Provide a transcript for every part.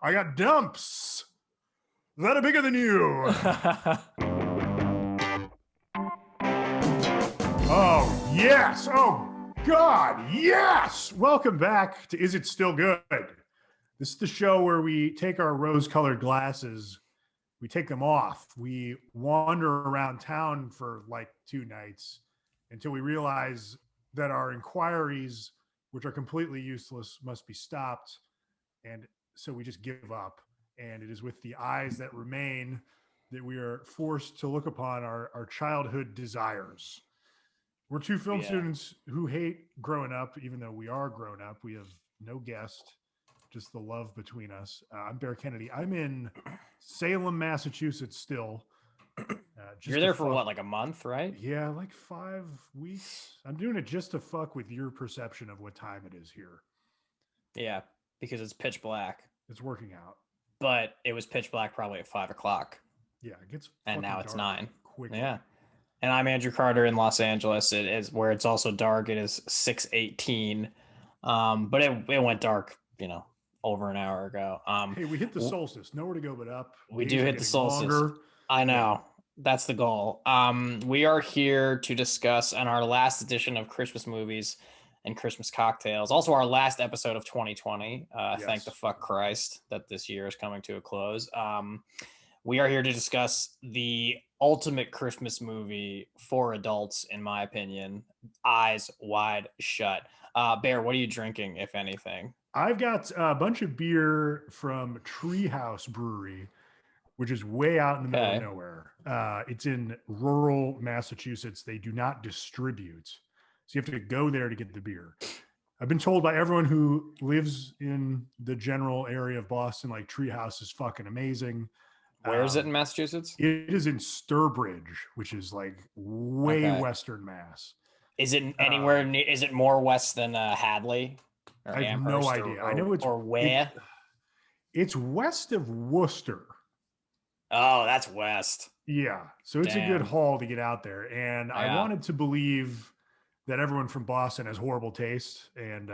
I got dumps that are bigger than you. Oh, yes. Oh, God, yes. Welcome back to Is It Still Good? This is the show where we take our rose-colored glasses, we take them off, we wander around town for like 2 nights until we realize that our inquiries, which are completely useless, must be stopped. And so we just give up. And it is with the eyes that remain that we are forced to look upon our childhood desires. We're two film students who hate growing up, even though we are grown up. We have no guest, just the love between us. I'm Bear Kennedy. I'm in Salem, Massachusetts still. You're there for what, like a month, right? Yeah, like 5 weeks. I'm doing it just to fuck with your perception of what time it is here. Yeah, because it's pitch black. It's working out. But it was pitch black probably at 5 o'clock. Yeah, it gets and now it's 9. Quickly. Yeah. And I'm Andrew Carter in Los Angeles. It is where it's also dark. It is 6:18. But it went dark, over an hour ago. Hey, we hit the solstice. Nowhere to go but up. We do hit the solstice. Longer. I know. Yeah. That's the goal. We are here to discuss on our last edition of Christmas movies and Christmas cocktails. Also, our last episode of 2020. Yes. Thank the fuck Christ that this year is coming to a close. We are here to discuss the ultimate Christmas movie for adults, in my opinion. Eyes wide shut. Bear, what are you drinking, if anything? I've got a bunch of beer from Treehouse Brewery, which is way out in the middle of nowhere. It's in rural Massachusetts. They do not distribute. So you have to go there to get the beer. I've been told by everyone who lives in the general area of Boston, like Treehouse is fucking amazing. Where is it in Massachusetts? It is in Sturbridge, which is like way Western Mass. Is it anywhere near? Is it more west than Hadley? I have no idea. I know it's or where. It's west of Worcester. Oh, that's west. Yeah, so it's a good haul to get out there, and I wanted to believe that everyone from Boston has horrible taste, and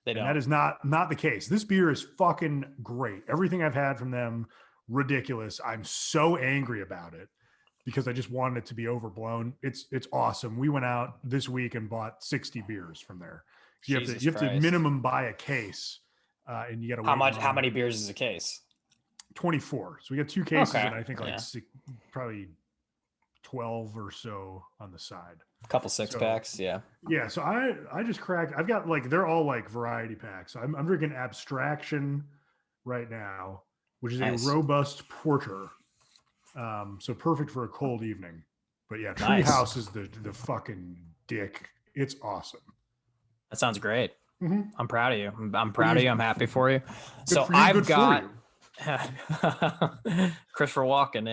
they don't. And that is not the case. This beer is fucking great. Everything I've had from them. Ridiculous. I'm so angry about it because I just wanted it to be overblown. It's awesome. We went out this week and bought 60 beers from there. You have to minimum buy a case, and you got to. How many beers is a case? 24. So we got 2 cases, and I think probably 12 or so on the side. A couple six packs, yeah. Yeah. So I just cracked. I've got they're all like variety packs. So I'm drinking Abstraction right now, which is a robust porter. So perfect for a cold evening. But yeah, Treehouse is the fucking dick. It's awesome. That sounds great. Mm-hmm. I'm proud of you. I'm proud of you. I'm happy for you. So for you, I've got Christopher Walken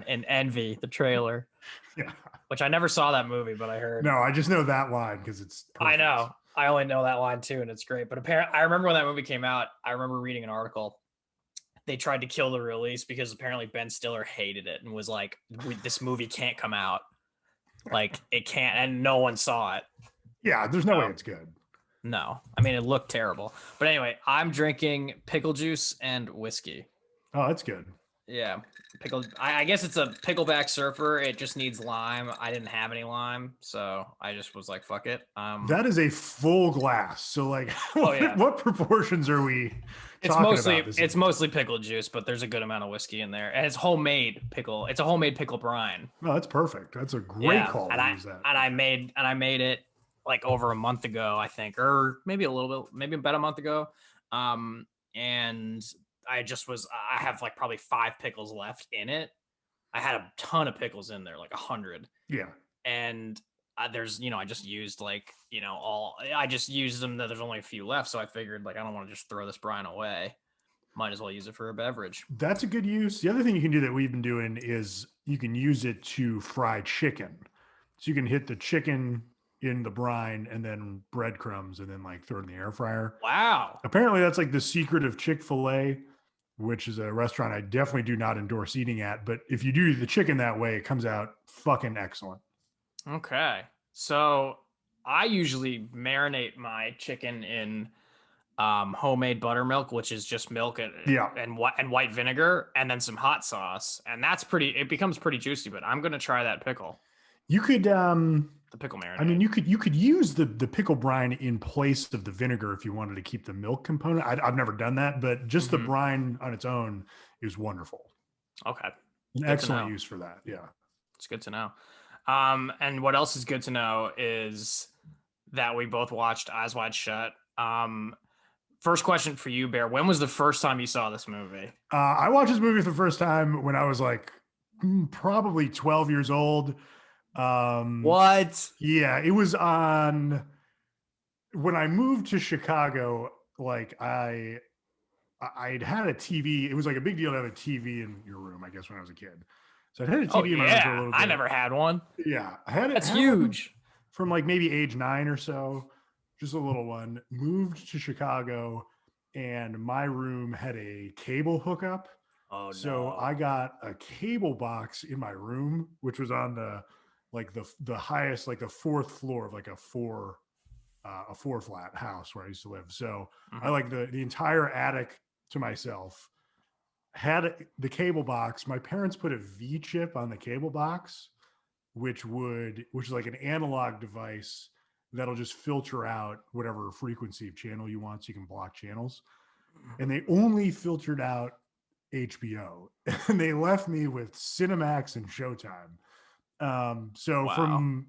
in Envy, the trailer. Yeah. Which I never saw that movie, but I heard. No, I just know that line because it's perfect. I know. I only know that line too, and it's great. But apparently, I remember when that movie came out, I remember reading an article. They tried to kill the release because apparently Ben Stiller hated it and was like, this movie can't come out. Like, it can't, and no one saw it. Yeah, there's no way it's good. No. I mean, it looked terrible. But anyway, I'm drinking pickle juice and whiskey. Oh, that's good. Yeah. I guess it's a pickleback surfer. It just needs lime. I didn't have any lime, so I just was like, fuck it. That is a full glass. So like, what proportions are we talking about? It's mostly pickle juice, but there's a good amount of whiskey in there. And it's homemade pickle. It's a homemade pickle brine. Oh, that's perfect. That's a great call to use that. And I made it like over a month ago, I think, or maybe about a month ago. And I have like probably 5 pickles left in it. I had a ton of pickles in there, like 100. Yeah. And there's, I just used I just used them. There's only a few left. So I figured like, I don't want to just throw this brine away. Might as well use it for a beverage. That's a good use. The other thing you can do that we've been doing is you can use it to fry chicken. So you can hit the chicken in the brine and then breadcrumbs and then like throw it in the air fryer. Wow. Apparently that's like the secret of Chick-fil-A, which is a restaurant I definitely do not endorse eating at. But if you do the chicken that way, it comes out fucking excellent. Okay. So I usually marinate my chicken in homemade buttermilk, which is just milk and Yeah. and white vinegar, and then some hot sauce, and it becomes pretty juicy. But I'm gonna try that pickle, You could the pickle marinade. I mean, you could use the pickle brine in place of the vinegar if you wanted to keep the milk component. I've never done that, but just the brine on its own is wonderful. Okay, An excellent use for that. Yeah, it's good to know. And what else is good to know is that we both watched Eyes Wide Shut. First question for you, Bear. When was the first time you saw this movie? I watched this movie for the first time when I was like probably 12 years old. What? Yeah, it was on when I moved to Chicago. Like I'd had a TV. It was like a big deal to have a TV in your room, I guess, when I was a kid. So I had a TV in my room for a little bit. I never had one. Yeah, I had it. That's huge. From like maybe age 9 or so, just a little one. Moved to Chicago, and my room had a cable hookup. Oh, so I got a cable box in my room, which was on the highest, like the fourth floor of like a four flat house where I used to live. So I like the entire attic to myself. Had the cable box. My parents put a V chip on the cable box, which is like an analog device that'll just filter out whatever frequency of channel you want, so you can block channels. And they only filtered out HBO, and they left me with Cinemax and Showtime. So from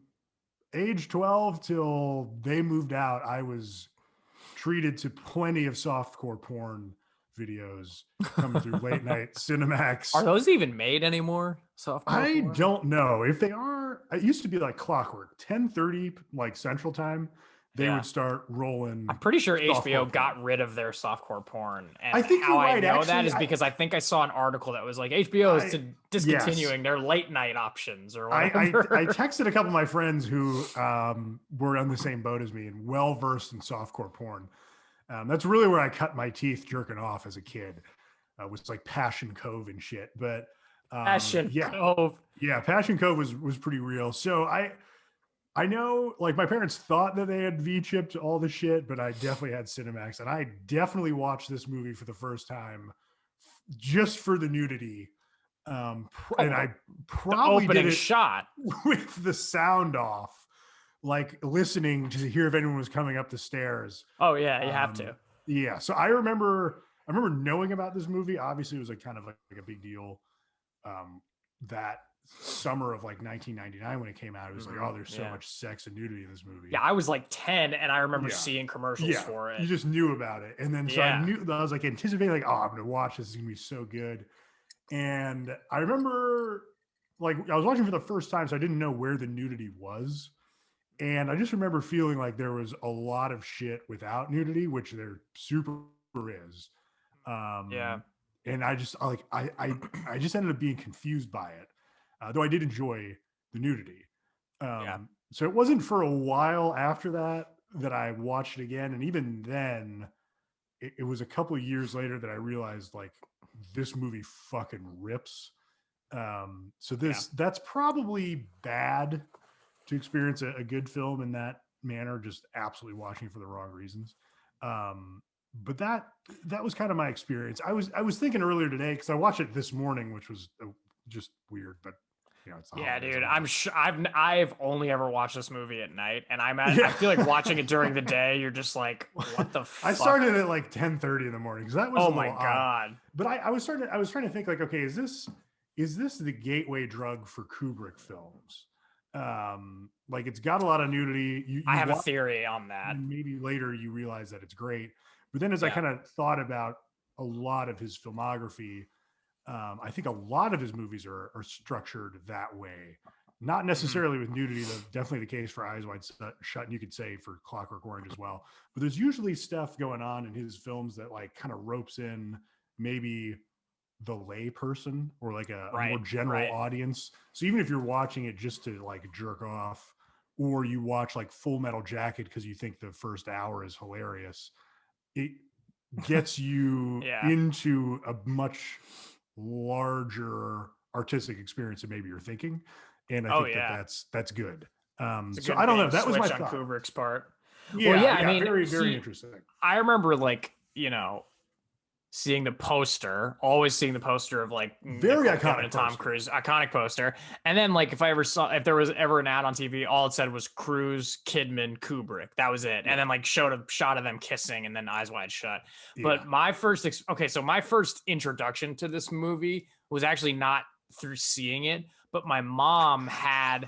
age 12 till they moved out, I was treated to plenty of softcore porn videos coming through late night Cinemax. Are those even made anymore? I don't know if they are. It used to be like clockwork, 10:30 like Central Time. They would start rolling. I'm pretty sure HBO got rid of their softcore porn. And I think how you're right. I know Actually, that is because I think I saw an article that was like HBO is discontinuing yes. their late night options or whatever. I texted a couple of my friends who were on the same boat as me and well versed in softcore porn. That's really where I cut my teeth jerking off as a kid. Was like Passion Cove and shit. But Passion Cove. Yeah, Passion Cove was pretty real. So I know, like, my parents thought that they had V-chipped all the shit, but I definitely had Cinemax, and I definitely watched this movie for the first time just for the nudity. And I probably the opening did it shot with the sound off, like listening to hear if anyone was coming up the stairs. Oh yeah, you have to. Yeah, so I remember knowing about this movie. Obviously, it was like kind of like a big deal. That summer of like 1999 when it came out, it was like, oh, there's so much sex and nudity in this movie. Yeah, I was like 10 and I remember seeing commercials for it. You just knew about it. And then so I was like anticipating, like, oh, I'm gonna watch this. It's gonna be so good. And I remember, like, I was watching for the first time, so I didn't know where the nudity was. And I just remember feeling like there was a lot of shit without nudity, which there super is. And I just like I just ended up being confused by it. Though I did enjoy the nudity. So it wasn't for a while after that I watched it again. And even then, it was a couple of years later that I realized, like, this movie fucking rips. So that's probably bad to experience a good film in that manner, just absolutely watching it for the wrong reasons. But that was kind of my experience. I was thinking earlier today, because I watched it this morning, which was just weird, but it's dude. I'm sure I've only ever watched this movie at night, and I feel like watching it during the day, you're just like, what the fuck? I started at like 10:30 in the morning because that was oh my god. Odd. But I was trying to think, like, okay, is this the gateway drug for Kubrick films? Like, it's got a lot of nudity. I have a theory on that. And maybe later you realize that it's great. But then as I kind of thought about a lot of his filmography, I think a lot of his movies are structured that way. Not necessarily with nudity, though. Definitely the case for Eyes Wide Shut, and you could say for Clockwork Orange as well. But there's usually stuff going on in his films that, like, kind of ropes in maybe the lay person or like a more general audience. So even if you're watching it just to, like, jerk off, or you watch like Full Metal Jacket because you think the first hour is hilarious, it gets you into a much larger artistic experience than maybe you're thinking. And I think that's good. So I don't know. That was my thought. On Kubrick's part. Yeah, Well, yeah, yeah, I mean, very, very interesting. I remember like, seeing the poster, always seeing the poster of like Very Nicole Kidman iconic and Tom poster. Cruise, iconic poster. And then like if there was ever an ad on TV, all it said was Cruise, Kidman, Kubrick. That was it. Yeah. And then like showed a shot of them kissing and then Eyes Wide Shut. Yeah. But my first so my first introduction to this movie was actually not through seeing it, but my mom had,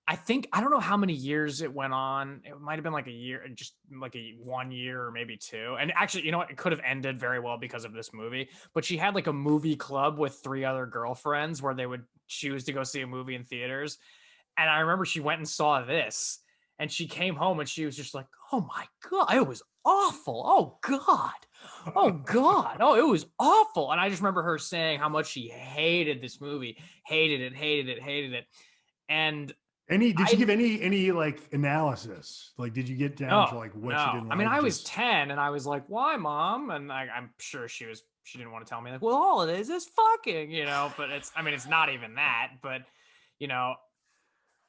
I don't know how many years it went on. It might have been like a year, just like 1 year or maybe two. And actually, you know what? It could have ended very well because of this movie. But she had like a movie club with 3 other girlfriends where they would choose to go see a movie in theaters. And I remember she went and saw this, and she came home and she was just like, "Oh my God, it was awful. Oh God. Oh God. Oh, it was awful." And I just remember her saying how much she hated this movie, hated it, hated it, hated it. And did she give any like analysis? Like, did you get down to like what you no. didn't I like? mean, I was 10 and I was like, "Why, mom?" And I'm sure she didn't want to tell me like, "Well, all it is fucking," but it's not even that, but you know,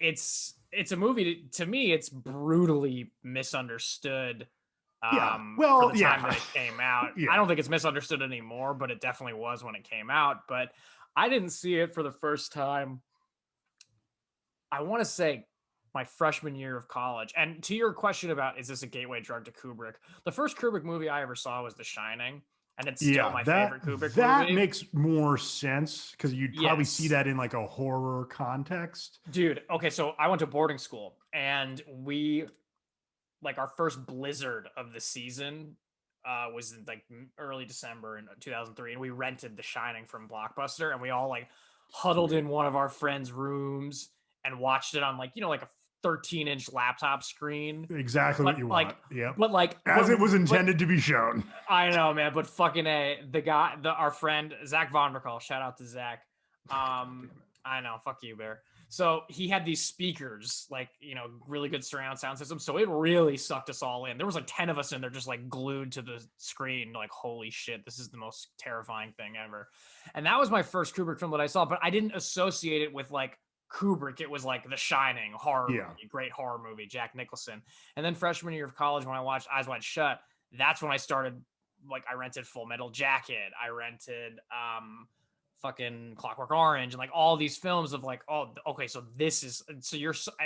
it's a movie to me, it's brutally misunderstood Yeah. for Well, the time yeah. that it came out. I Yeah. don't think it's misunderstood anymore, but it definitely was when it came out. But I didn't see it for the first time, I want to say, my freshman year of college. And to your question about is this a gateway drug to Kubrick, the first Kubrick movie I ever saw was The Shining, and it's still Yeah, my that favorite Kubrick that movie. makes more sense because you'd probably see Yes. that in like a horror context. Dude, okay, so I went to boarding school, and we, like, our first blizzard of the season was in like early December in 2003, and we rented The Shining from Blockbuster, and we all like huddled in one of our friends' rooms and watched it on like a 13-inch laptop screen. Exactly what But you like, want. Yep. but like, As it was but intended to be shown. I know, man. But fucking our friend Zach Vonderkal, shout out to Zach. God damn it. I know, fuck you, Bear. So he had these speakers, like, really good surround sound system. So it really sucked us all in. There was like 10 of us in there just like glued to the screen, like, holy shit, this is the most terrifying thing ever. And that was my first Kubrick film that I saw, but I didn't associate it with like Kubrick. It was like The Shining, horror movie, great horror movie, Jack Nicholson. And then freshman year of college, when I watched Eyes Wide Shut, that's when I started, like, I rented Full Metal Jacket. I rented fucking Clockwork Orange and like all these films of like, oh, okay, so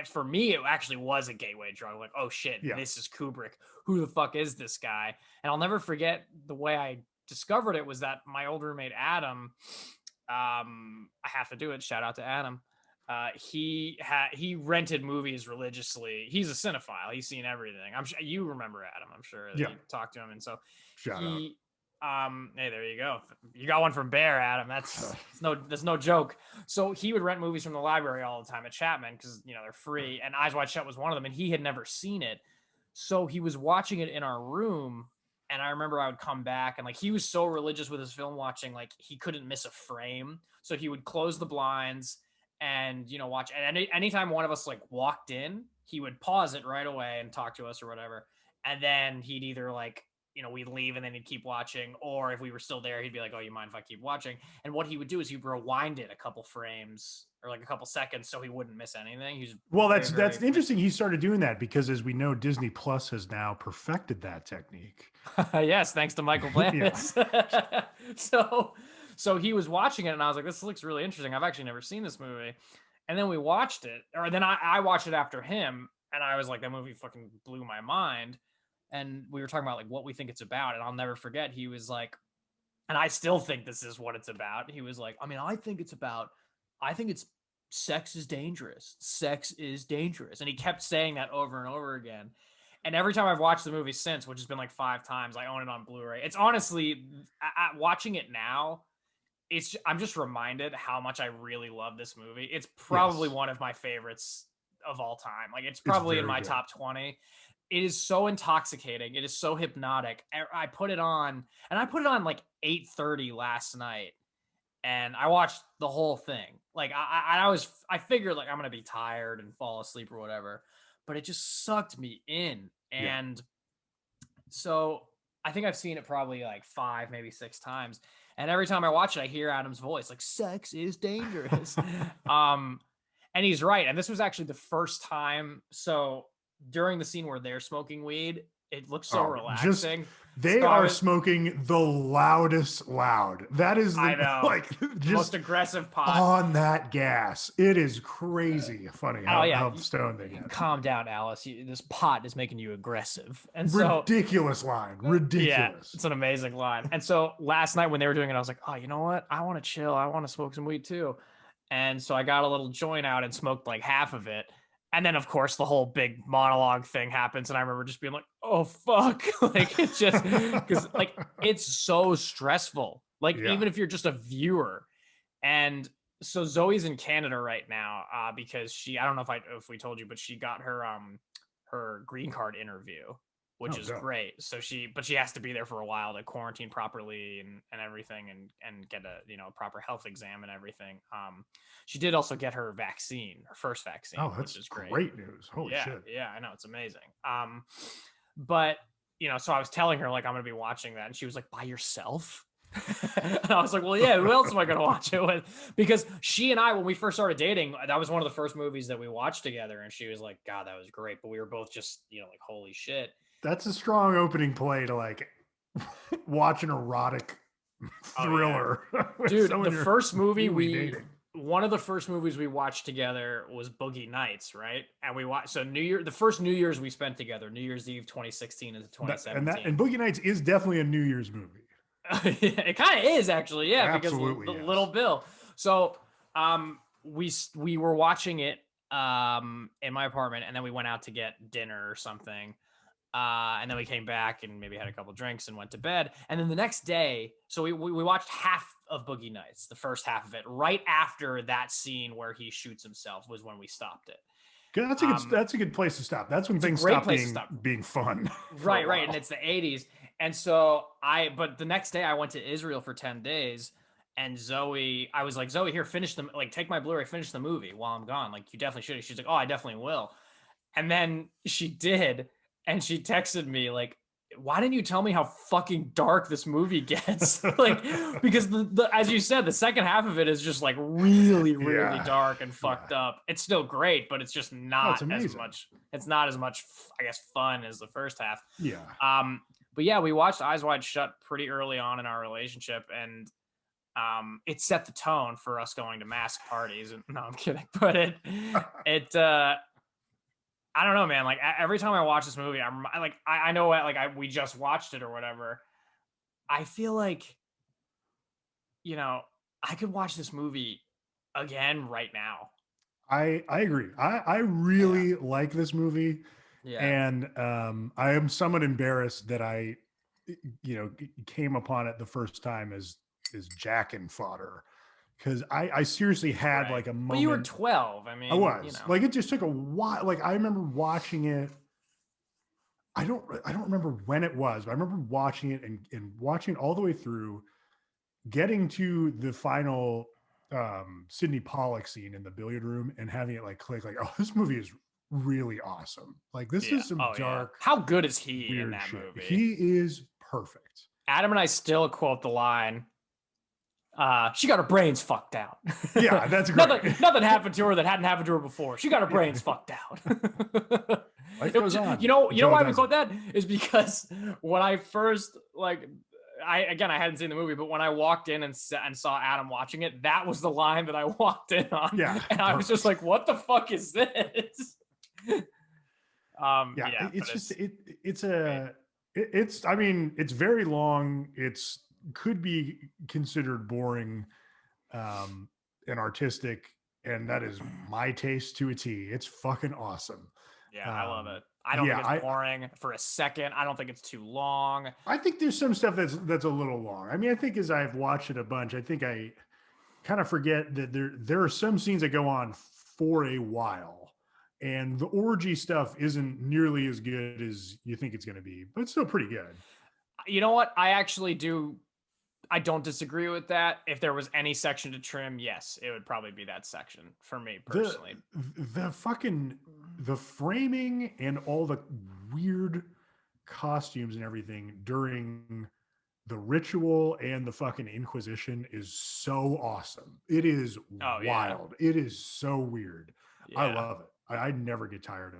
for me, it actually was a gateway drug. Like, oh shit, this is Kubrick. Who the fuck is this guy? And I'll never forget the way I discovered it was that my old roommate Adam, I have to do it. Shout out to Adam. He rented movies religiously. He's a cinephile. He's seen everything. I'm sure you remember Adam. I'm sure that you talked to him, and so Shout out. Hey, there you go. You got one from Bear, Adam. That's no joke. So he would rent movies from the library all the time at Chapman because they're free, and Eyes Wide Shut was one of them, and he had never seen it, so he was watching it in our room. And I remember I would come back, and like he was so religious with his film watching, like he couldn't miss a frame. So he would close the blinds and watch. And anytime one of us like walked in, he would pause it right away and talk to us or whatever. And then he'd either like we'd leave and then he'd keep watching, or if we were still there, he'd be like, "Oh, you mind if I keep watching?" And what he would do is he'd rewind it a couple frames or like a couple seconds so he wouldn't miss anything. That's interesting. He started doing that because, as we know, Disney Plus has now perfected that technique. Yes, thanks to Michael Blandis. So he was watching it, and I was like, "This looks really interesting. I've actually never seen this movie." And then we watched it, or then I watched it after him, and I was like, that movie fucking blew my mind. And we were talking about like what we think it's about, and I'll never forget. He was like, and I still think this is what it's about. He was like, I think it's sex is dangerous. Sex is dangerous. And he kept saying that over and over again. And every time I've watched the movie since, which has been like 5 times, I own it on Blu-ray. It's honestly, watching it now, I'm just reminded how much I really love this movie. It's probably one of my favorites of all time. Like it's probably in my top 20. It is so intoxicating. It is so hypnotic. I put it on, and I put it on like 8:30 last night, and I watched the whole thing. Like I figured like I'm gonna be tired and fall asleep or whatever, but it just sucked me in. And so I think I've seen it probably like 5, maybe 6 times. And every time I watch it, I hear Adam's voice, like, sex is dangerous. And he's right. And this was actually the first time. So during the scene where they're smoking weed, it looks so Just relaxing. they are smoking the loudest loud. That is I the know. like The just most aggressive pot. on that gas. It is crazy funny Oh yeah, how stoned they get. calm down, Alice. This pot is making you aggressive, and so Ridiculous line. yeah, Ridiculous. it's an amazing line. And so last night when they were doing it, I was like, oh, you know what? I want to chill. I want to smoke some weed too. And so I got a little joint out and smoked like half of it. And then of course the whole big monologue thing happens, and I remember just being like, oh fuck, like it's just because like it's so stressful. Like Yeah. even if you're just a viewer, and so Zoe's in Canada right now because I don't know if we told you, but she got her green card interview, which is dope. great. So she has to be there for a while to quarantine properly and everything, and get a proper health exam and everything. She did also get her vaccine, her first vaccine, That's which is great news. Holy shit. Yeah, I know, it's amazing. But so I was telling her like I'm gonna be watching that, and she was like, by yourself? And I was like, well, yeah, who else am I going to watch it with? Because she and I, when we first started dating, that was one of the first movies that we watched together. And she was like, God, that was great. But we were both just, like, holy shit. That's a strong opening play to like watch an erotic thriller. Dude, the first movie one of the first movies we watched together was Boogie Nights, right? And we watched, so the first New Year's we spent together, New Year's Eve 2016 into 2017. And Boogie Nights is definitely a New Year's movie. It kind of is actually, yeah, Absolutely, because yes. Little Bill. So we were watching it in my apartment, and then we went out to get dinner or something, and then we came back and maybe had a couple drinks and went to bed. And then the next day, so we watched half of Boogie Nights, the first half of it, right after that scene where he shoots himself was when we stopped it. That's a good place to stop. That's when things stop being fun. Right. And it's the 80s. And so but the next day I went to Israel for 10 days, and I was like, Zoe, here, finish them, like, take my Blu-ray, finish the movie while I'm gone. Like, you definitely should. She's like, oh, I definitely will. And then she did. And she texted me like, why didn't you tell me how fucking dark this movie gets? Like, because the as you said, the second half of it is just like really dark and fucked up. It's still great, but it's just not as much. It's not as much, I guess, fun as the first half. Yeah. But yeah, we watched Eyes Wide Shut pretty early on in our relationship, and it set the tone for us going to mask parties. And no, I'm kidding, but it I don't know, man. Like every time I watch this movie, I know we just watched it or whatever. I feel like, I could watch this movie again right now. I agree. I really like this movie. Yeah. And I am somewhat embarrassed that I, came upon it the first time as jack and fodder. Because I seriously had like a moment. But you were 12. I mean, I was like, it just took a while. Like I remember watching it. I don't remember when it was, but I remember watching it and watching it all the way through, getting to the final Sidney Pollack scene in the billiard room and having it like click, like, oh, this movie is really awesome. Like this is some dark. Yeah. How good is he in that movie? He is perfect. Adam and I still quote the line, she got her brains fucked out. Yeah, that's great. nothing happened to her that hadn't happened to her before. She got her brains fucked out. Life goes on. You know why we quote that is because when I first I hadn't seen the movie, but when I walked in and saw Adam watching it, that was the line that I walked in on. Yeah, and I was just like, "What the fuck is this?" I mean, it's very long. It's could be considered boring and artistic, and that is my taste to a T. It's fucking awesome. Yeah, I love it. I don't think it's boring for a second. I don't think it's too long. I think there's some stuff that's a little long. I mean, I think as I've watched it a bunch, I think I kind of forget that there are some scenes that go on for a while, and the orgy stuff isn't nearly as good as you think it's going to be, but it's still pretty good. You know what? I don't disagree with that. If there was any section to trim, yes, it would probably be that section for me personally. The framing and all the weird costumes and everything during the ritual and the fucking Inquisition is so awesome. It is wild. Yeah. It is so weird. Yeah. I love it. I never get tired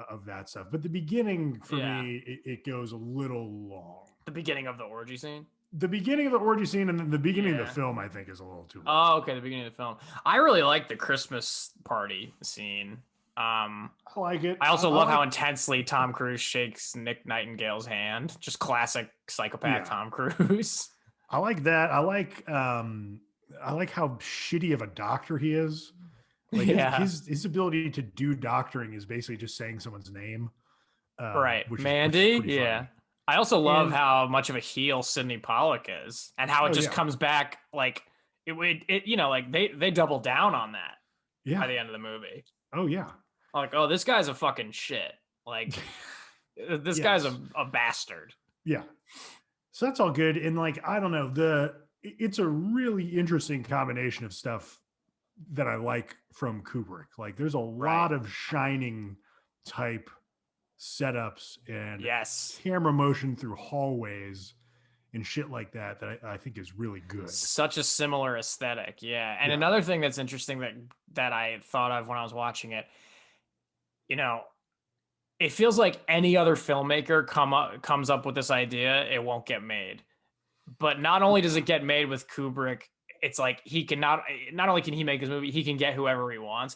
of that stuff. But the beginning for me, it goes a little long. The beginning of the orgy scene. The beginning of the orgy scene and then the beginning of the film, I think, is a little too long. Oh, okay. The beginning of the film. I really like the Christmas party scene. I like it. I also love how intensely Tom Cruise shakes Nick Nightingale's hand. Just classic psychopath Tom Cruise. I like that. I like how shitty of a doctor he is. Like his ability to do doctoring is basically just saying someone's name. Right. Mandy. Which is I also love how much of a heel Sidney Pollack is and how it just comes back like it you know, like they double down on that by the end of the movie. Oh yeah. Like, oh, this guy's a fucking shit. Like this guy's a bastard. Yeah. So that's all good. And like, I don't know, it's a really interesting combination of stuff that I like from Kubrick. Like there's a lot of Shining type setups and camera motion through hallways and shit like that I think is really good. Such a similar aesthetic. Yeah. And another thing that's interesting that I thought of when I was watching it, you know, it feels like any other filmmaker comes up with this idea, it won't get made. But not only does it get made with Kubrick, it's like he can not only can he make his movie, he can get whoever he wants.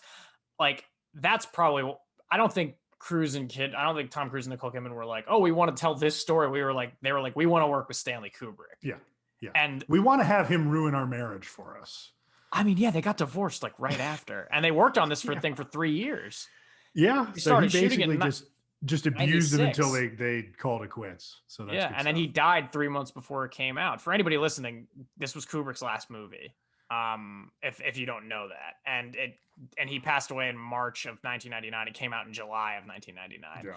Like that's probably, I don't think Tom Cruise and Nicole Kidman were like, oh, we want to tell this story. They were like, we want to work with Stanley Kubrick. Yeah. Yeah. And we want to have him ruin our marriage for us. I mean, yeah, they got divorced like right after. And they worked on this thing for 3 years. Yeah. He started shooting it just abused him until they called it quits. So that's and then he died 3 months before it came out. For anybody listening, this was Kubrick's last movie. If you don't know that, and he passed away in March of 1999. It came out in July of 1999.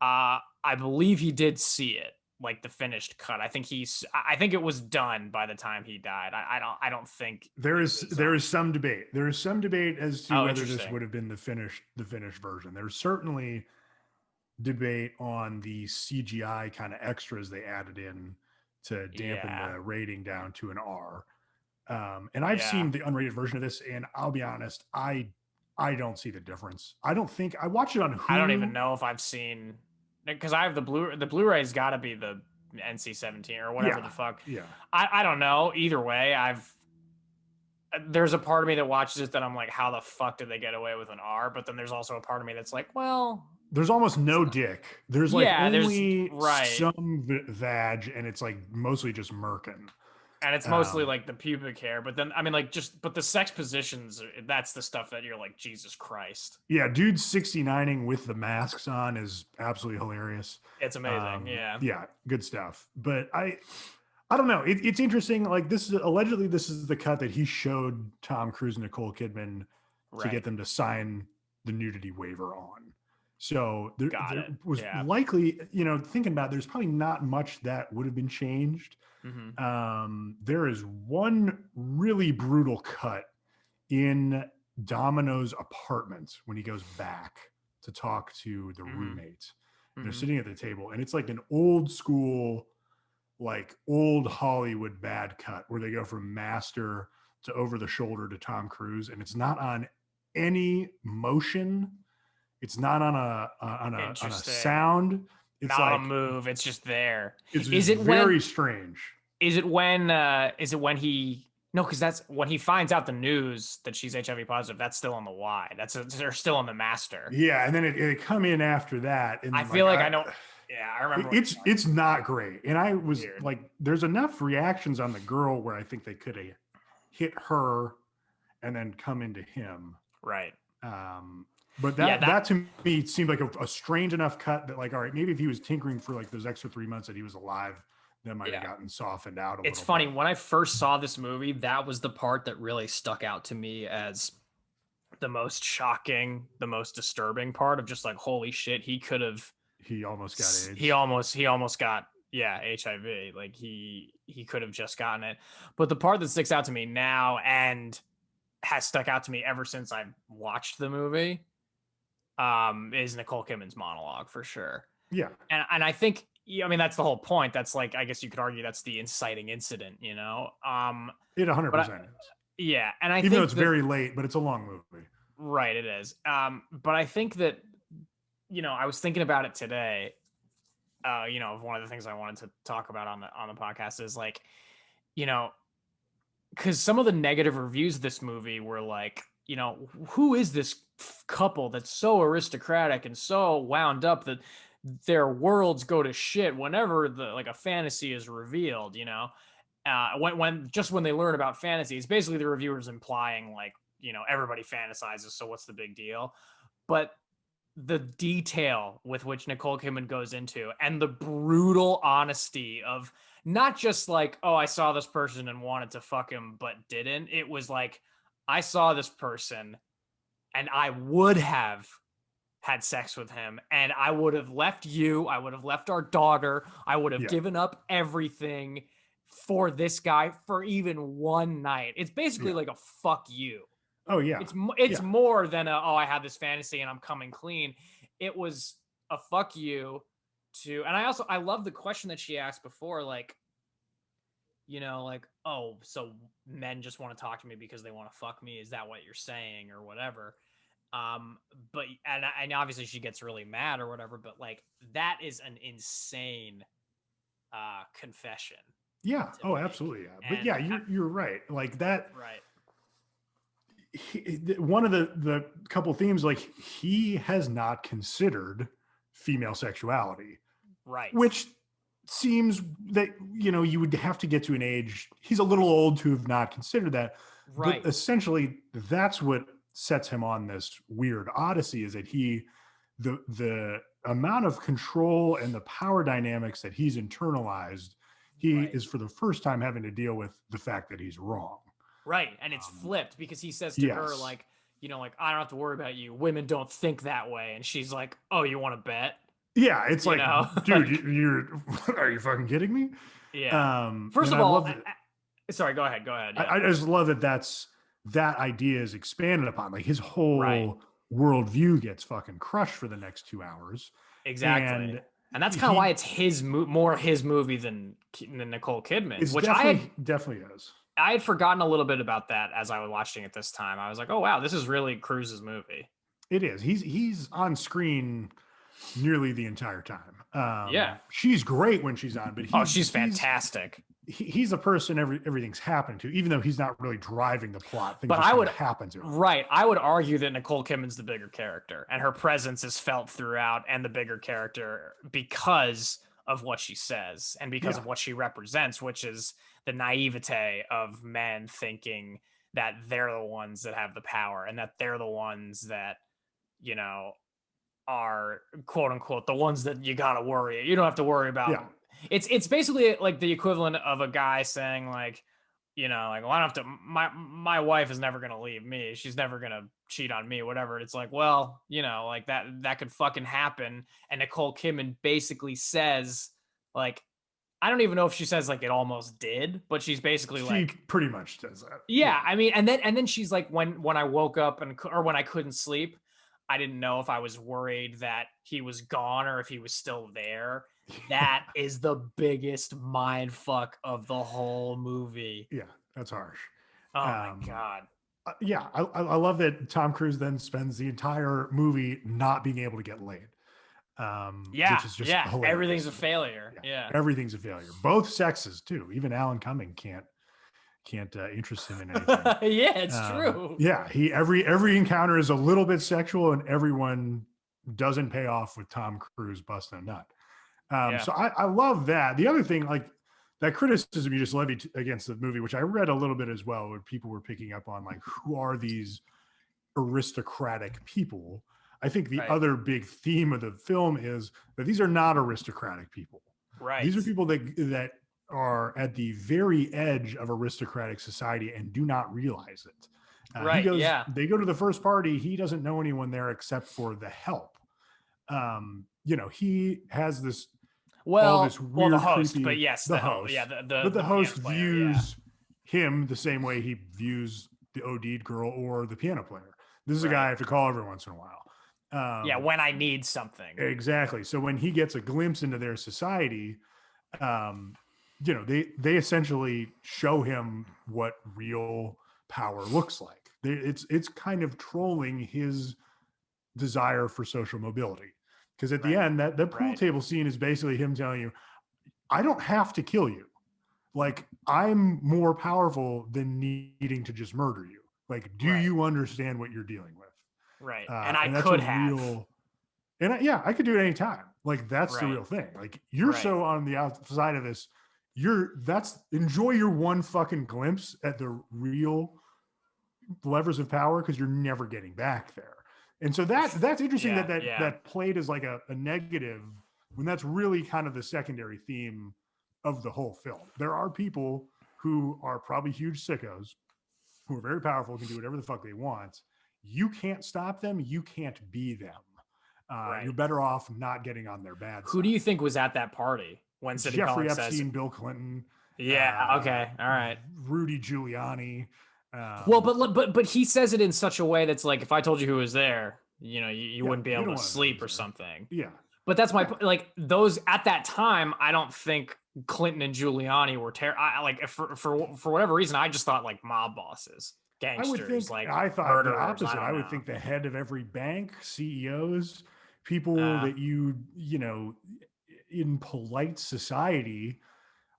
Yeah. I believe he did see it, like the finished cut. I think it was done by the time he died. I don't think there is some debate. There is some debate as to whether this would have been the finished version. There's certainly debate on the CGI kind of extras they added in to dampen the rating down to an R. And I've seen the unrated version of this, and I'll be honest, I don't see the difference. I watched it on Hulu. I don't even know if I've seen, because I have the Blu-ray's got to be the NC-17 or whatever the fuck. Yeah. I don't know. Either way, there's a part of me that watches it that I'm like, how the fuck did they get away with an R? But then there's also a part of me that's like, well, there's almost no dick. There's like only some vag, and it's like mostly just merkin. And it's mostly like the pubic hair, but then I mean, like but the sex positions, that's the stuff that you're like, Jesus Christ. Yeah, dude 69ing with the masks on is absolutely hilarious. It's amazing. Yeah, good stuff. But I don't know. It's interesting. Like this is the cut that he showed Tom Cruise and Nicole Kidman to get them to sign the nudity waiver on. So there was likely, thinking about it, there's probably not much that would have been changed. Mm-hmm. There is one really brutal cut in Domino's apartment when he goes back to talk to the roommate. They're sitting at the table, and it's like an old school, like old Hollywood bad cut where they go from master to over the shoulder to Tom Cruise, and it's not on any motion. It's not on a sound. It's not like a move. It's just there. Is it very strange? Is it when he? No, because that's when he finds out the news that she's HIV positive. That's still on the Y. They're still on the master. Yeah, and then it come in after that. And I feel like I don't. Yeah, I remember. It's not great, and I was weird. Like, there's enough reactions on the girl where I think they could have hit her and then come into him. Right. But that to me seemed like a strange enough cut that, like, all right, maybe if he was tinkering for like those extra 3 months that he was alive, that might have gotten softened out a little. It's funny, when I first saw this movie, that was the part that really stuck out to me as the most shocking, the most disturbing part of just like, holy shit, he almost got AIDS. He almost got HIV. Like he could have just gotten it. But the part that sticks out to me now and has stuck out to me ever since I watched the movie is Nicole Kidman's monologue, for sure. Yeah. And I think, I mean, that's the whole point. That's like, I guess you could argue that's the inciting incident, It 100% is. Yeah. And I think though it's very late, but it's a long movie. Right, it is. But I think that, I was thinking about it today. One of the things I wanted to talk about on the podcast is like, because some of the negative reviews of this movie were like, who is this couple that's so aristocratic and so wound up that their worlds go to shit whenever a fantasy is revealed, when they learn about fantasy. It's basically the reviewers implying like, everybody fantasizes, so what's the big deal? But the detail with which Nicole Kidman goes into and the brutal honesty of not just like, oh, I saw this person and wanted to fuck him but didn't. It was like, I saw this person and I would have had sex with him and I would have left you, I would have left our daughter, I would have given up everything for this guy for even one night. It's basically like a fuck you. Oh yeah. It's more than I had this fantasy and I'm coming clean. It was a fuck you to, and I love the question that she asked before, like, oh, so men just want to talk to me because they want to fuck me. Is that what you're saying or whatever? But and obviously she gets really mad or whatever, but like that is an insane confession. Yeah. Oh, absolutely. Yeah. But yeah, you're right. Like that. Right. One of the couple themes, like he has not considered female sexuality, right? Which seems that you would have to get to an age. He's a little old to have not considered that, right? But essentially, that's what sets him on this weird odyssey. Is that the amount of control and the power dynamics that he's internalized. He is for the first time having to deal with the fact that he's wrong. Right. And it's flipped because he says to her, like, I don't have to worry about you. Women don't think that way. And she's like, oh, you want to bet? Yeah. It's like, dude, are you fucking kidding me? Yeah. First of all, sorry, go ahead. Yeah. I just love that idea is expanded upon. Like his whole worldview gets fucking crushed for the next 2 hours. Exactly. And that's kind of why it's more his movie than Nicole Kidman's, which definitely is. I had forgotten a little bit about that as I was watching it this time. I was like, oh, wow, this is really Cruise's movie. It is. He's on screen nearly the entire time. She's great when she's on, but she's fantastic. He's a person everything's happened to, even though he's not really driving the plot. But I would happen to him. Right. I would argue that Nicole Kidman's the bigger character, and her presence is felt throughout, and the bigger character because of what she says and because of what she represents, which is the naivete of men thinking that they're the ones that have the power and that they're the ones that, are quote unquote the ones that you gotta worry. You don't have to worry about. Yeah. It's basically like the equivalent of a guy saying like, well, I don't have to, my wife is never going to leave me. She's never going to cheat on me, whatever. It's like, well, like that could fucking happen. And Nicole Kidman basically says like, I don't even know if she says like it almost did, but she's basically she pretty much says that. Yeah. I mean, and then she's like, when I woke up or when I couldn't sleep, I didn't know if I was worried that he was gone or if he was still there. That is the biggest mind fuck of the whole movie. Yeah, that's harsh. Oh my God. Yeah, I love that Tom Cruise then spends the entire movie not being able to get laid. Which is just hilarious. Everything's a failure. Yeah, everything's a failure. Both sexes too. Even Alan Cumming can't interest him in anything. Yeah, it's true. Yeah, every encounter is a little bit sexual, and everyone doesn't pay off with Tom Cruise busting a nut. So I love that. The other thing, like that criticism you just levied against the movie, which I read a little bit as well, where people were picking up on like, who are these aristocratic people? I think the other big theme of the film is that these are not aristocratic people. Right. These are people that are at the very edge of aristocratic society and do not realize it. They go to the first party. He doesn't know anyone there except for the help. He has this. This weird, the host, creepy, but yes, the host. But the host views him the same way he views the OD'd girl or the piano player. This is a guy I have to call every once in a while. When I need something. Exactly. So when he gets a glimpse into their society, they essentially show him what real power looks like. It's kind of trolling his desire for social mobility. Because at the end, that the pool table scene is basically him telling you, I don't have to kill you. Like, I'm more powerful than needing to just murder you. Like, do you understand what you're dealing with? Right. And I that's could a have. real, and I could do it anytime. Like, that's the real thing. Like, you're so on the outside of this. Enjoy your one fucking glimpse at the real levers of power, because you're never getting back there. And so that's interesting that played as like a negative, when that's really kind of the secondary theme of the whole film. There are people who are probably huge sickos, who are very powerful, can do whatever the fuck they want. You can't stop them. You can't be them. You're better off not getting on their bad side. Who do you think was at that party when Sidney Jeffrey Pollack Epstein, says, Bill Clinton. Yeah. Okay. All right. Rudy Giuliani. Well, but he says it in such a way that's like, if I told you who was there, you wouldn't be able to sleep or something. Yeah. But that's my like, those at that time. I don't think Clinton and Giuliani were like, for whatever reason, I just thought like mob bosses, gangsters. I thought the opposite. I would think the head of every bank, CEOs, people that you in polite society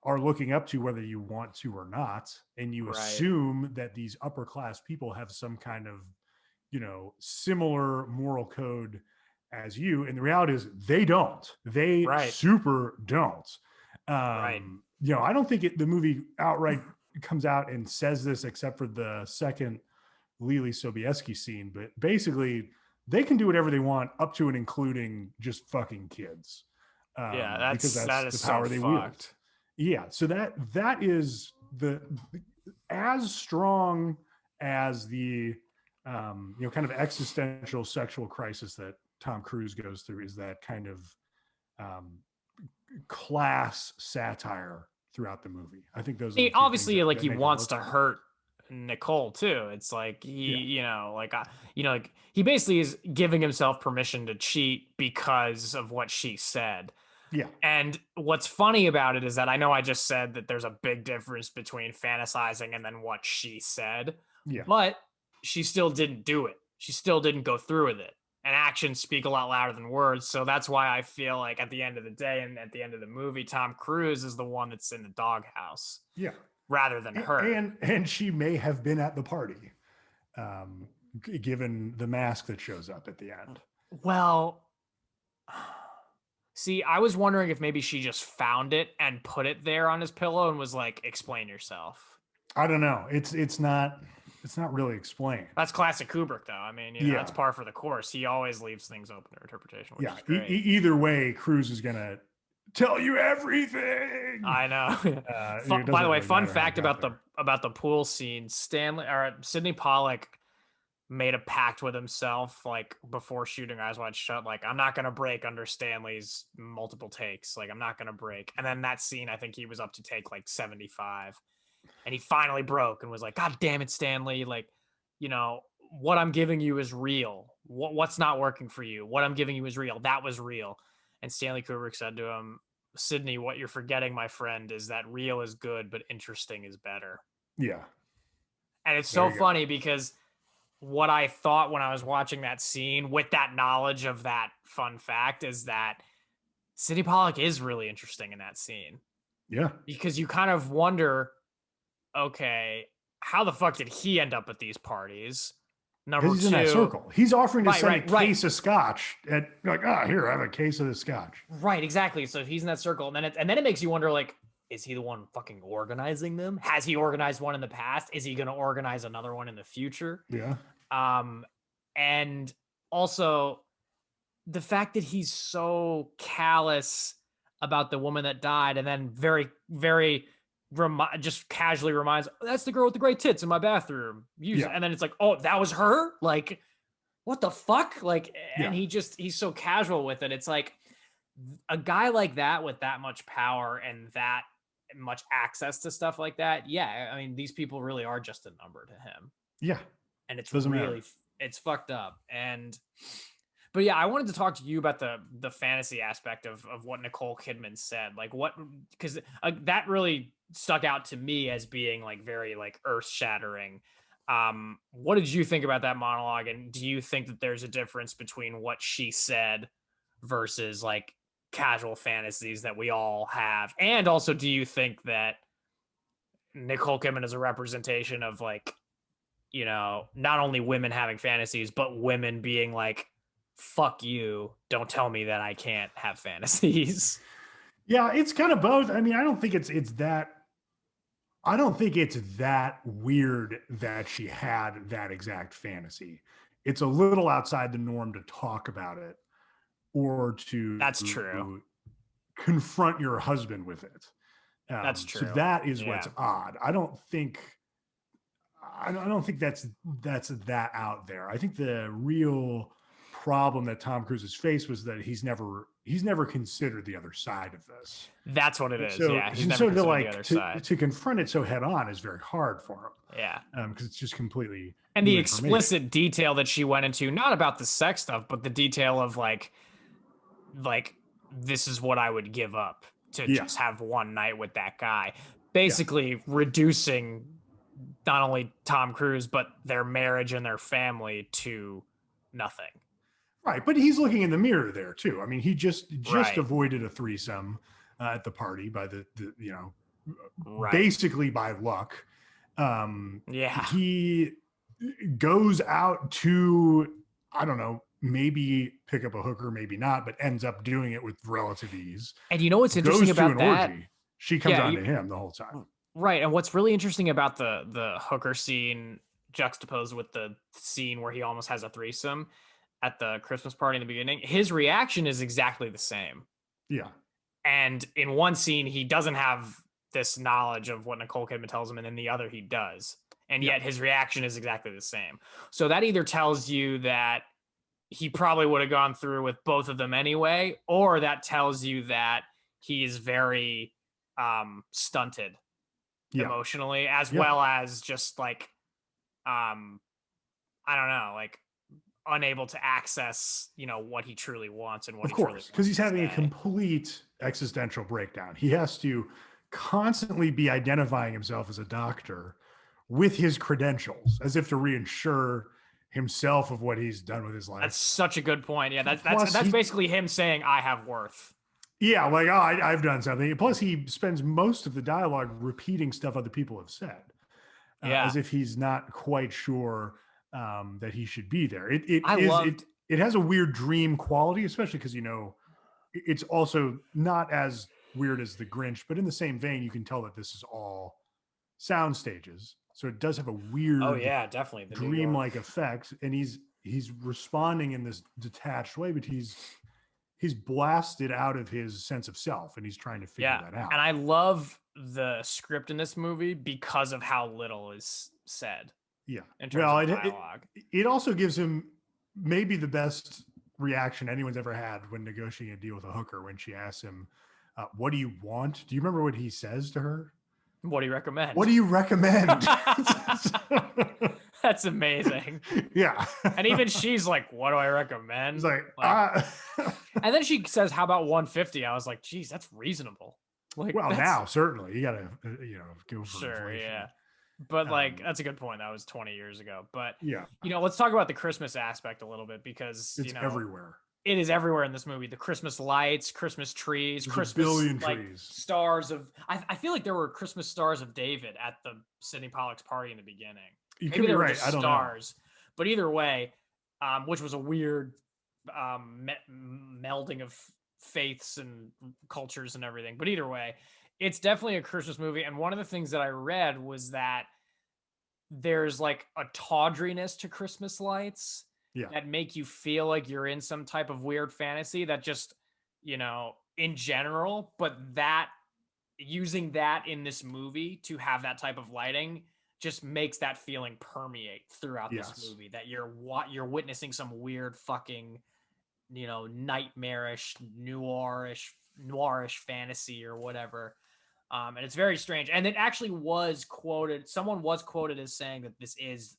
are looking up to, whether you want to or not, and you assume that these upper class people have some kind of similar moral code as you, and the reality is they don't. They super don't. I don't think the movie outright comes out and says this, except for the second Lily Sobieski scene, but basically they can do whatever they want, up to and including just fucking kids. Because that's the power they wield. Yeah, so that is the as strong as the kind of existential sexual crisis that Tom Cruise goes through, is that kind of class satire throughout the movie. I think those are obviously like he wants to hurt Nicole too. It's like he he basically is giving himself permission to cheat because of what she said. Yeah. And what's funny about it is that I know I just said that there's a big difference between fantasizing and then what she said. Yeah. But she still didn't do it. She still didn't go through with it. And actions speak a lot louder than words. So that's why I feel like at the end of the day and at the end of the movie, Tom Cruise is the one that's in the doghouse. Yeah. Rather than her. And she may have been at the party, given the mask that shows up at the end. Well, see, I was wondering if maybe she just found it and put it there on his pillow and was like, explain yourself. I don't know. It's not really explained. That's classic Kubrick, though. I mean, that's par for the course. He always leaves things open to interpretation. Which is great. Either way, Cruise is going to tell you everything. I know. By the way, fun fact about the pool scene: Sidney Pollack made a pact with himself, like before shooting Eyes Wide Shut, like, I'm not gonna break under Stanley's multiple takes. Like, I'm not gonna break. And then that scene, I think he was up to take like 75, and he finally broke and was like, God damn it, Stanley! Like, what I'm giving you is real. What's not working for you? What I'm giving you is real. That was real. And Stanley Kubrick said to him, Sidney, what you're forgetting, my friend, is that real is good, but interesting is better. Yeah. And it's so funny because what I thought when I was watching that scene with that knowledge of that fun fact is that Sidney Pollack is really interesting in that scene. Yeah. Because you kind of wonder, okay, how the fuck did he end up at these parties? Number he's two, in that circle. He's offering to send a case of scotch at here, I have a case of the scotch. Right, exactly. So he's in that circle, and then it makes you wonder, like, is he the one fucking organizing them? Has he organized one in the past? Is he going to organize another one in the future? Yeah. And also the fact that he's so callous about the woman that died, and then very, very just casually reminds, that's the girl with the great tits in my bathroom. And then it's like, oh, that was her? Like, what the fuck? Like, and he's so casual with it. It's like a guy like that with that much power and that much access to stuff like that. Yeah. I mean, these people really are just a number to him. Yeah. And it's it's fucked up. But yeah, I wanted to talk to you about the fantasy aspect of what Nicole Kidman said. Like, because that really stuck out to me as being like very like earth shattering. What did you think about that monologue? And do you think that there's a difference between what she said versus like casual fantasies that we all have? And also, do you think that Nicole Kidman is a representation of like, not only women having fantasies, but women being like, fuck you, don't tell me that I can't have fantasies? Yeah, it's kind of both. I mean, I don't think it's that. I don't think it's that weird that she had that exact fantasy. It's a little outside the norm to talk about it or That's true. to confront your husband with it. That's So true. that is Yeah. what's odd. I don't think that's that out there. I think the real problem that Tom Cruise has faced was that he's never considered the other side of this. That's what it is. So Yeah. He's and never so to considered the like other side. to confront it so head on is very hard for him. Yeah. Because it's just completely And the new information. explicit detail that she went into, not about the sex stuff, but the detail of like this is what I would give up to just have one night with that guy. Basically reducing not only Tom Cruise, but their marriage and their family to nothing. Right. But he's looking in the mirror there too. I mean, he just Right. avoided a threesome at the party by the Right. basically by luck. Yeah. He goes out to, I don't know, maybe pick up a hooker, maybe not, but ends up doing it with relative ease. And you know what's interesting Goes about to an that? orgy. She comes on to him the whole time. Right. And what's really interesting about the hooker scene juxtaposed with the scene where he almost has a threesome at the Christmas party in the beginning, his reaction is exactly the same. Yeah. And in one scene, he doesn't have this knowledge of what Nicole Kidman tells him, and in the other, he does. And yet his reaction is exactly the same. So that either tells you that he probably would have gone through with both of them anyway, or that tells you that he's very stunted emotionally, as well as just like, I don't know, like unable to access, what he truly wants and what of he course, because he's having a complete existential breakdown. He has to constantly be identifying himself as a doctor with his credentials as if to reinsure himself of what he's done with his life. That's such a good point. Yeah, that's basically him saying, I have worth. Yeah, like, oh, I've done something. Plus, he spends most of the dialogue repeating stuff other people have said, as if he's not quite sure that he should be there. It has a weird dream quality, especially because it's also not as weird as The Grinch, but in the same vein, you can tell that this is all sound stages. So it does have a weird, definitely dreamlike effect, and he's responding in this detached way, but he's blasted out of his sense of self, and he's trying to figure that out. And I love the script in this movie because of how little is said. Yeah. In terms of dialogue. It also gives him maybe the best reaction anyone's ever had when negotiating a deal with a hooker, when she asks him, what do you want? Do you remember what he says to her? What do you recommend? What do you recommend? That's amazing. Yeah. And even she's like, what do I recommend? It's like and then she says, how about 150? I was like, geez, that's reasonable. Like, well, now certainly you gotta go for sure, inflation. Yeah. But like, that's a good point. That was 20 years ago. But yeah, let's talk about the Christmas aspect a little bit, because it's everywhere. It is everywhere in this movie. The Christmas lights, Christmas trees, Christmas billion like trees. Stars of. I feel like there were Christmas stars of David at the Sidney Pollock's party in the beginning. You could be right. I don't stars, know. But either way, which was a weird melding of faiths and cultures and everything. But either way, it's definitely a Christmas movie. And one of the things that I read was that there's like a tawdriness to Christmas lights that make you feel like you're in some type of weird fantasy that just, in general, but that using that in this movie to have that type of lighting just makes that feeling permeate throughout this movie, that you're witnessing some weird fucking, nightmarish, noirish fantasy or whatever. And it's very strange. And it actually was quoted. Someone was quoted as saying that this is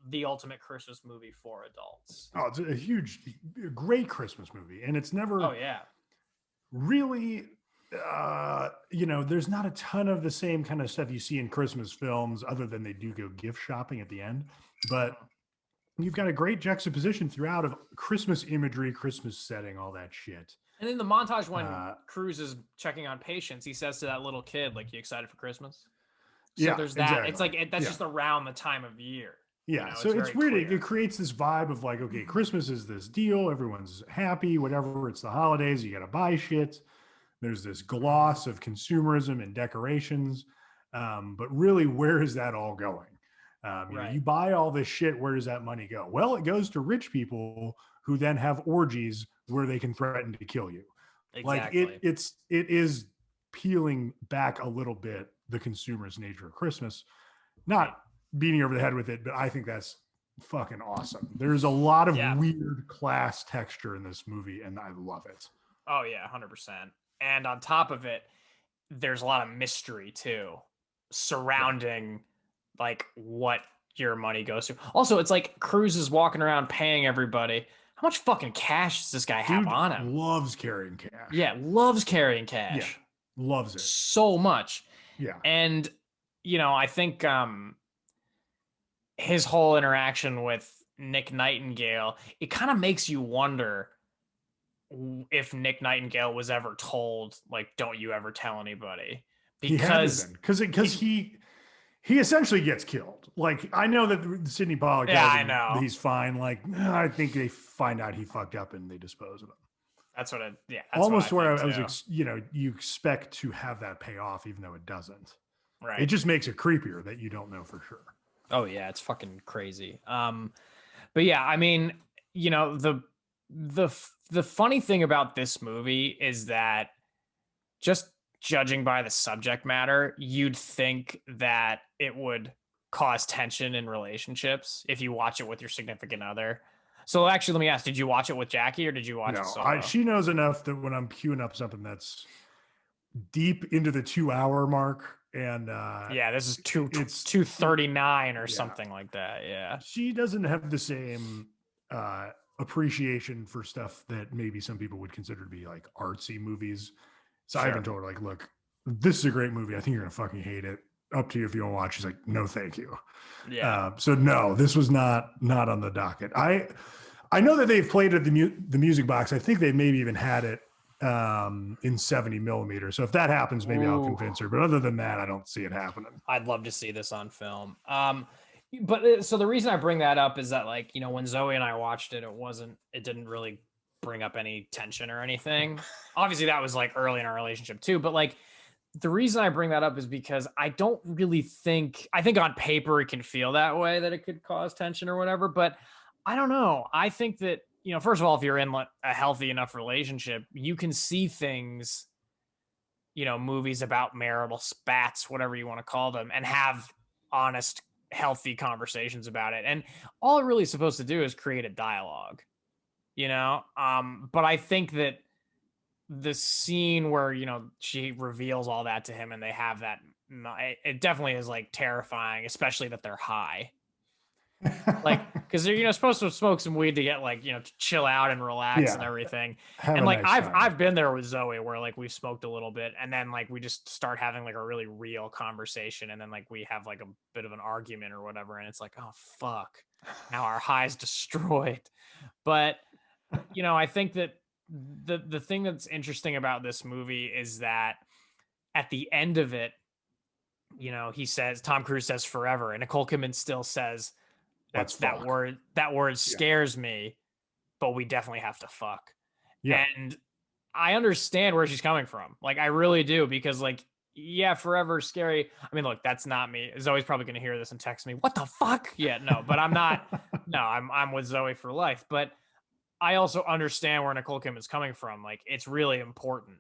the ultimate Christmas movie for adults. Oh, it's a great Christmas movie. And it's never really, there's not a ton of the same kind of stuff you see in Christmas films, other than they do go gift shopping at the end. But You've got a great juxtaposition throughout of Christmas imagery, Christmas setting, all that shit. And in the montage when Cruz is checking on patients, he says to that little kid, like, "You excited for Christmas?" So Yeah, there's that. exactly. It's like that's Yeah. just around the time of year. Yeah, You know, so it's weird. clear. It creates this vibe of like, okay, Christmas is this deal. Everyone's happy, whatever. It's the holidays. You got to buy shit. There's this gloss of consumerism and decorations. But really, where is that all going? You buy all this shit. Where does that money go? Well, it goes to rich people who then have orgies where they can threaten to kill you. Exactly. Like it is peeling back a little bit the consumerist nature of Christmas. Not beating over the head with it, but I think that's fucking awesome. There's a lot of weird class texture in this movie, and I love it. Oh yeah, 100%. And on top of it, there's a lot of mystery too surrounding like what your money goes to. Also, it's like Cruz is walking around paying everybody. How much fucking cash does this guy have on him? Loves carrying cash. Yeah, loves carrying cash. Yeah, loves it so much. Yeah. And I think his whole interaction with Nick Nightingale, it kind of makes you wonder if Nick Nightingale was ever told, like, don't you ever tell anybody, because he essentially gets killed. Like, I know that Sidney Pollack he's fine. Like, I think they find out he fucked up and they dispose of him. That's what almost where I was, you expect to have that pay off, even though it doesn't. Right. It just makes it creepier that you don't know for sure. Oh yeah, it's fucking crazy. But yeah, I mean, the funny thing about this movie is that, just judging by the subject matter, you'd think that it would cause tension in relationships if you watch it with your significant other. So actually, let me ask, did you watch it with Jackie or did you watch it solo? She knows enough that when I'm queuing up something that's deep into the 2-hour mark, and this is 2:39 or something like that. Yeah, she doesn't have the same appreciation for stuff that maybe some people would consider to be like artsy movies. So I haven't told her, like, look, this is a great movie. I think you're gonna fucking hate it. Up to you if you want to watch. She's like, no, thank you. Yeah. So no, this was not on the docket. I know that they've played at the music box. I think they maybe even had it in 70 millimeters. So if that happens, maybe I'll convince her. But other than that, I don't see it happening. I'd love to see this on film. But so the reason I bring that up is that, like, when Zoe and I watched it, it didn't really bring up any tension or anything. Obviously that was like early in our relationship too, but like, the reason I bring that up is because I don't really think on paper it can feel that way, that it could cause tension or whatever, but I don't know. I think that, first of all, if you're in a healthy enough relationship, you can see things, movies about marital spats, whatever you want to call them, and have honest, healthy conversations about it. And all it really is supposed to do is create a dialogue, but I think that the scene where, she reveals all that to him and they have that, it definitely is like terrifying, especially that they're high. Like, because they're supposed to smoke some weed to get, like, to chill out and relax and everything. And like, I've been there with Zoe where, like, we've smoked a little bit and then, like, we just start having like a really real conversation and then, like, we have like a bit of an argument or whatever and it's like, oh fuck, now our high's destroyed. But I think that the thing that's interesting about this movie is that at the end of it, he says, Tom Cruise says forever, and Nicole Kidman still says, that word scares me, but we definitely have to fuck. Yeah. And I understand where she's coming from. Like, I really do, because, like, yeah, forever scary. I mean, look, that's not me. Zoe's probably going to hear this and text me, what the fuck? Yeah, no, but I'm not. No, I'm with Zoe for life. But I also understand where Nicole Kidman's coming from. Like, it's really important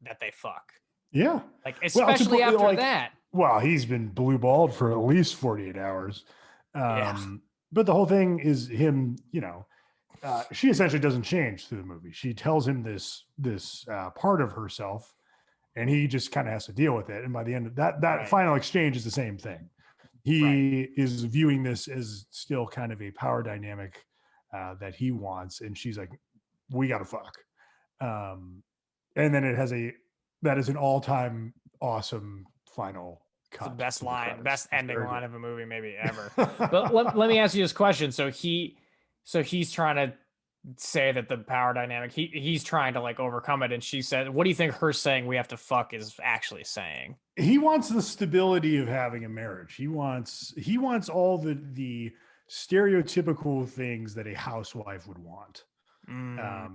that they fuck. Yeah. Like, especially after that. Well, he's been blue balled for at least 48 hours. But the whole thing is him, she essentially doesn't change through the movie. She tells him this part of herself, and he just kind of has to deal with it. And by the end of that final exchange is the same thing. He is viewing this as still kind of a power dynamic that he wants, and she's like, we got to fuck. And then that is an all-time awesome final cut. It's the best line, credits. best It's ending very line good. of a movie maybe ever. But let me ask you this question. So he's trying to say that the power dynamic, he's trying to like overcome it. And she said, what do you think her saying we have to fuck is actually saying? He wants the stability of having a marriage. He wants all the stereotypical things that a housewife would want.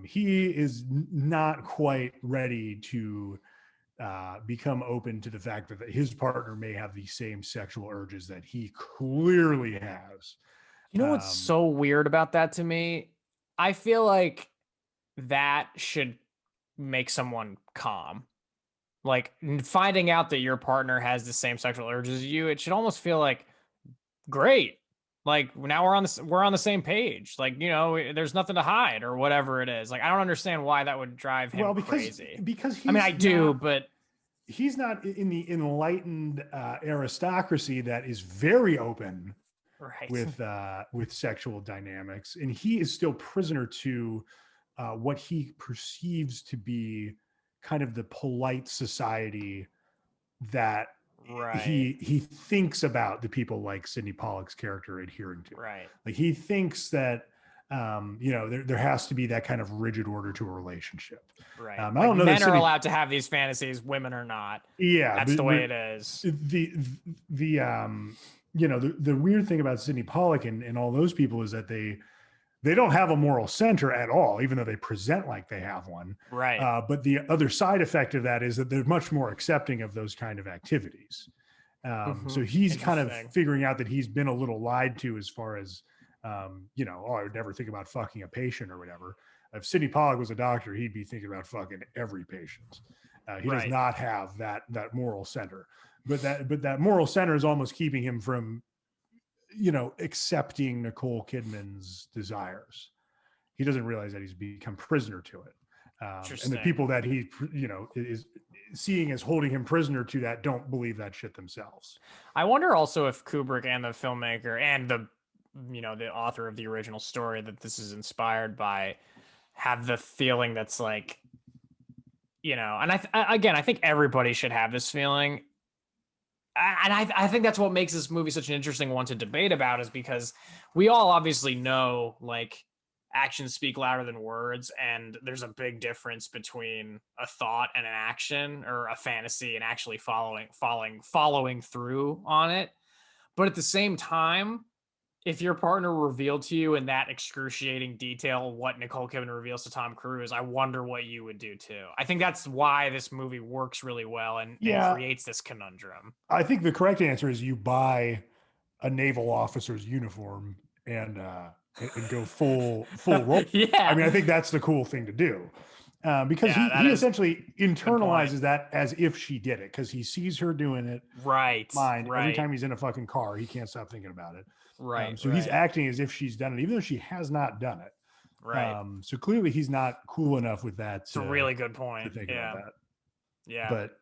He is not quite ready to become open to the fact that his partner may have the same sexual urges that he clearly has. You know what's so weird about that to me? I feel like that should make someone calm. Like finding out that your partner has the same sexual urges as you, it should almost feel like great. Like now we're on the same page. Like, you know, there's nothing to hide or whatever it is. Like I don't understand why that would drive him crazy. Because I mean, I do, but he's not in the enlightened aristocracy that is very open with sexual dynamics, and he is still prisoner to what he perceives to be kind of the polite society that he thinks about the people like Sidney Pollack's character adhering to. Right. Like he thinks that you know, there has to be that kind of rigid order to a relationship. Right. I like don't know. Men are allowed to have these fantasies, women are not. Yeah, that's the way it is. The you know, the weird thing about Sidney Pollack and all those people is that they don't have a moral center at all, even though they present like they have one. Right. But the other side effect of that is that they're much more accepting of those kind of activities. So he's kind of figuring out that he's been a little lied to as far as, you know, oh, I would never think about fucking a patient or whatever. If Sidney Pollack was a doctor, he'd be thinking about fucking every patient. He does not have that moral center, but that moral center is almost keeping him from, you know, accepting Nicole Kidman's desires. He doesn't realize that he's become prisoner to it. And the people that he, you know, is seeing as holding him prisoner to that don't believe that shit themselves. I wonder also if Kubrick and the filmmaker and the, you know, the author of the original story that this is inspired by have the feeling that's like, you know, and I think everybody should have this feeling. And I think that's what makes this movie such an interesting one to debate about, is because we all obviously know like actions speak louder than words, and there's a big difference between a thought and an action, or a fantasy and actually following through on it. But at the same time, if your partner revealed to you in that excruciating detail what Nicole Kidman reveals to Tom Cruise, I wonder what you would do too. I think that's why this movie works really well and creates this conundrum. I think the correct answer is you buy a naval officer's uniform and go full role. Yeah. I mean, I think that's the cool thing to do. Because he essentially internalizes that as if she did it, because he sees her doing it. Right. Every time he's in a fucking car, he can't stop thinking about it. Right. So he's acting as if she's done it, even though she has not done it. Right. So clearly he's not cool enough with that. It's a really good point. To think about that. Yeah. But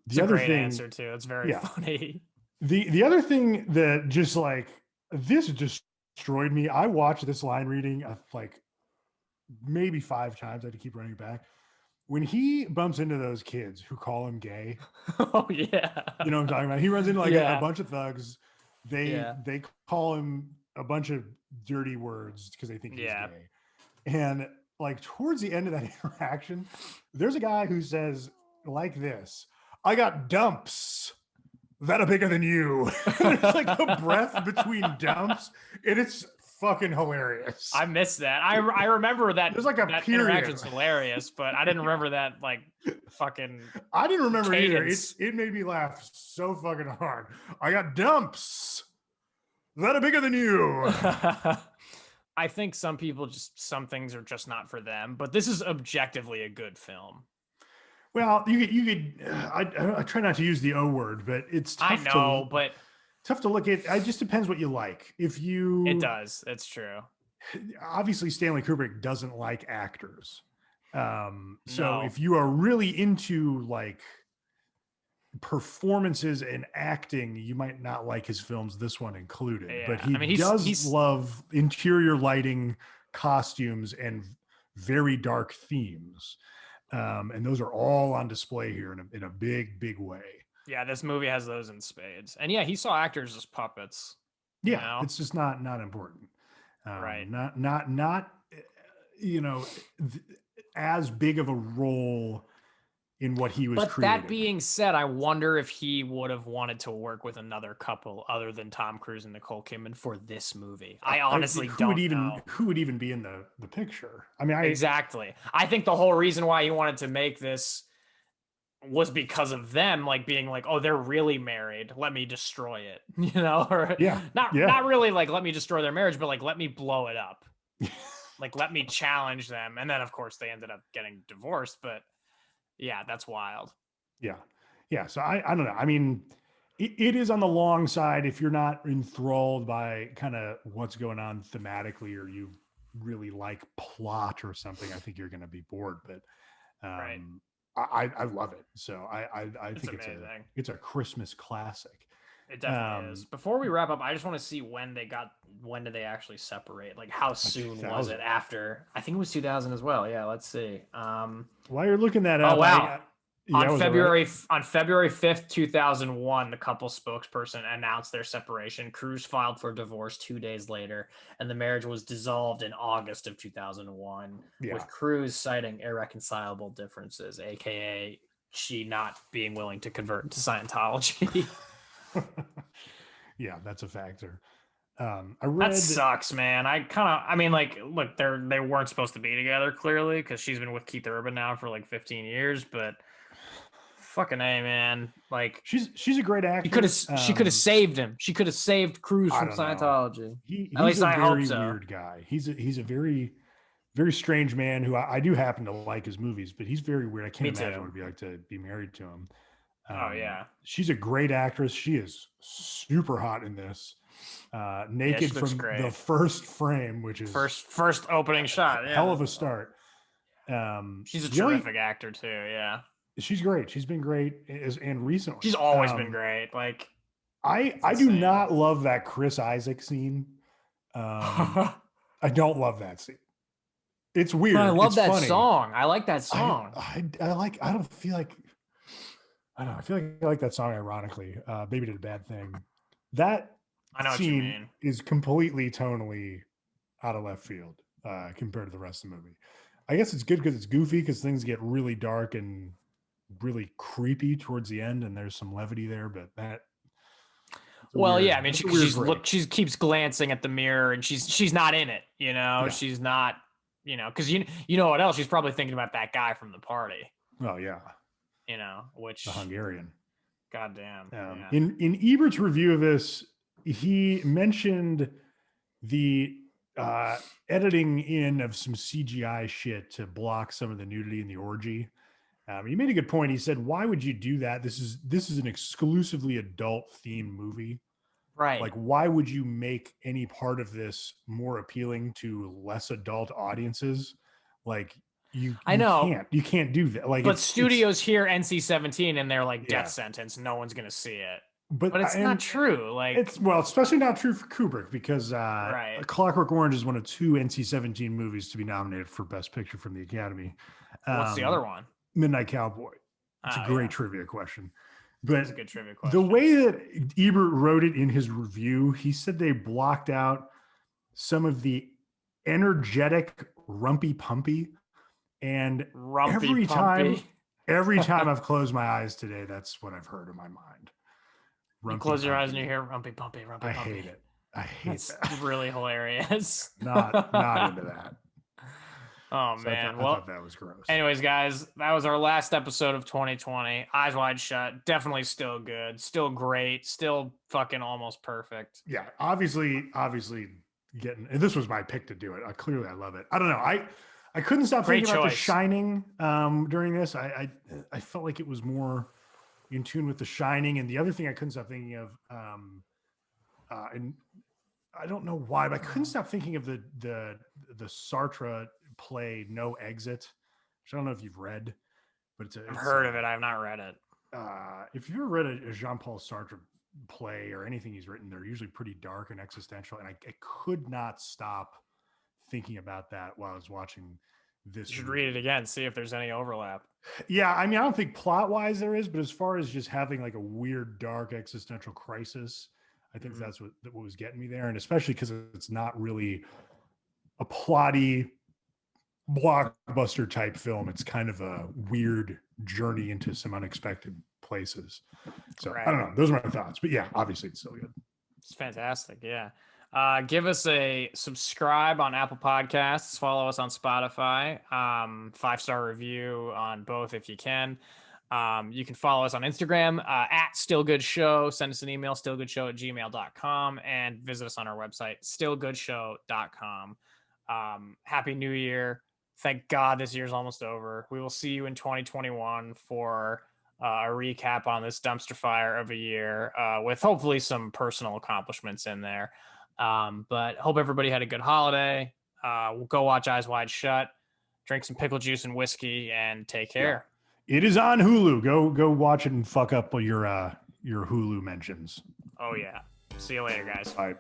the other thing, answer too. It's very funny. The other thing that just like this destroyed me. I watched this line reading like maybe 5 times. I had to keep running it back. When he bumps into those kids who call him gay. Oh yeah. You know what I'm talking about? He runs into like a bunch of thugs. They call him a bunch of dirty words because they think he's gay. And like towards the end of that interaction, there's a guy who says like this, "I got dumps that are bigger than you." There's like a breath between dumps, and it's fucking hilarious. I missed that. I remember that. There's like a that period. Interaction's hilarious, but I didn't remember that like fucking. I didn't remember cadence. Either. It made me laugh so fucking hard. I got dumps that are bigger than you. I think some things are just not for them, but this is objectively a good film. Well, you could. I try not to use the O word, but it's tough. I know, but tough to look at. It just depends what you like. It does. It's true. Obviously, Stanley Kubrick doesn't like actors. So if you are really into like performances and acting, you might not like his films, this one included. Yeah. But he does love interior lighting, costumes, and very dark themes. And those are all on display here in a big way. Yeah, this movie has those in spades. And yeah, he saw actors as puppets. Yeah, it's just not important. Right. Not you know as big of a role in what he was But that creating. being said, I wonder if he would have wanted to work with another couple other than Tom Cruise and Nicole Kidman for this movie. I honestly don't know. Who would even be in the picture? I mean, Exactly. I think the whole reason why he wanted to make this was because of them, like being like, oh, they're really married. Let me destroy it. Or yeah, not really like let me destroy their marriage, but like let me blow it up. Like let me challenge them. And then of course they ended up getting divorced, but yeah, that's wild. yeah. So I don't know. I mean, it is on the long side if you're not enthralled by kind of what's going on thematically, or you really like plot or something. I think you're going to be bored, but Right. I love it. So I It's think amazing. it's a Christmas classic. It definitely is. Before we wrap up, I just want to see when did they actually separate? Like how soon was it 2000. after? I think it was 2000 as well. Yeah, let's see. While you're looking that Oh up, wow. yeah, was that right? On February 5th, 2001, the couple spokesperson announced their separation. Cruz filed for divorce 2 days later, and the marriage was dissolved in August of 2001, Yeah. with Cruz citing irreconcilable differences, aka she not being willing to convert to Scientology. Yeah, that's a factor. I That read sucks, man. I mean, like, look, they weren't supposed to be together clearly because she's been with Keith Urban now for like 15 years, but fucking A, man. Like, she's a great actor. she could have saved him. She could have saved Cruz I from don't know. Scientology. At He's least a I hope very so. weird guy. He's a very strange man who I do happen to like his movies, but he's very weird. I can't Me imagine too. what it'd be like to be married to him. Oh yeah. She's a great actress. She is super hot in this. Yeah, she Naked looks from the great. first frame, which is First opening shot. hell Yeah. of a start. She's a The only terrific actor too. Yeah. she's great. She's been great and recently. She's always been great. Like, it's I do insane. not love that Chris Isaac scene. I don't love that scene. It's weird. But I love it's that funny. song. I like that song. I like. I don't feel like. I don't know. I feel like I like that song. Ironically, Baby Did a Bad Thing. That I know what you scene mean. is completely tonally out of left field compared to the rest of the movie. I guess it's good because it's goofy because things get really dark and really creepy towards the end, and there's some levity there. But that. Well, yeah, I mean, she keeps glancing at the mirror, and she's not in it. Yeah. She's not. Because you know what else? She's probably thinking about that guy from the party. Oh yeah. Which the Hungarian. Goddamn. Yeah. In Ebert's review of this, he mentioned the editing in of some CGI shit to block some of the nudity in the orgy. He made a good point. He said, "Why would you do that? This is an exclusively adult themed movie. Right. Like, why would you make any part of this more appealing to less adult audiences? Like, you can't do that. Like, but studios hear NC-17 and they're like death sentence. No one's gonna see it. But it's not true. Like, it's especially not true for Kubrick because right. Clockwork Orange is one of 2 NC-17 movies to be nominated for Best Picture from the Academy. What's the other one? Midnight Cowboy. It's a great trivia question. But it's a good trivia question. The way that Ebert wrote it in his review, he said they blocked out some of the energetic rumpy pumpy. And every time I've closed my eyes today, that's what I've heard in my mind. You close your eyes and you hear rumpy pumpy, rumpy pumpy. I hate it. I hate that. It's really hilarious. Not into that. Oh man. I thought that was gross. Anyways, guys, that was our last episode of 2020. Eyes Wide Shut. Definitely still good. Still great. Still fucking almost perfect. Yeah. Obviously this was my pick to do it. Clearly I love it. I don't know. I couldn't stop thinking about The Shining during this. I felt like it was more in tune with The Shining. And the other thing I couldn't stop thinking of, and I don't know why, but I couldn't stop thinking of the Sartre play No Exit, which I don't know if you've read, but I've heard of it. I have not read it. If you've ever read a Jean-Paul Sartre play or anything he's written, they're usually pretty dark and existential. And I could not stop thinking about that while I was watching this. You should read it again, see if there's any overlap. Yeah, I mean, I don't think plot-wise there is, but as far as just having like a weird, dark existential crisis, I think that's what was getting me there, and especially because it's not really a plotty blockbuster type film. It's kind of a weird journey into some unexpected places. So I don't know. Those are my thoughts, but yeah, obviously it's still good. It's fantastic. Yeah. Give us a subscribe on Apple Podcasts. Follow us on Spotify. 5-star review on both if you can. You can follow us on Instagram at Still Good Show. Send us an email, stillgoodshow@gmail.com, and visit us on our website, stillgoodshow.com. Happy New Year. Thank God this year's almost over. We will see you in 2021 for a recap on this dumpster fire of a year with hopefully some personal accomplishments in there. But hope everybody had a good holiday. We'll go watch Eyes Wide Shut, drink some pickle juice and whiskey, and take care. Yeah. It is on Hulu. Go watch it and fuck up your Hulu mentions. Oh yeah. See you later, guys. Bye.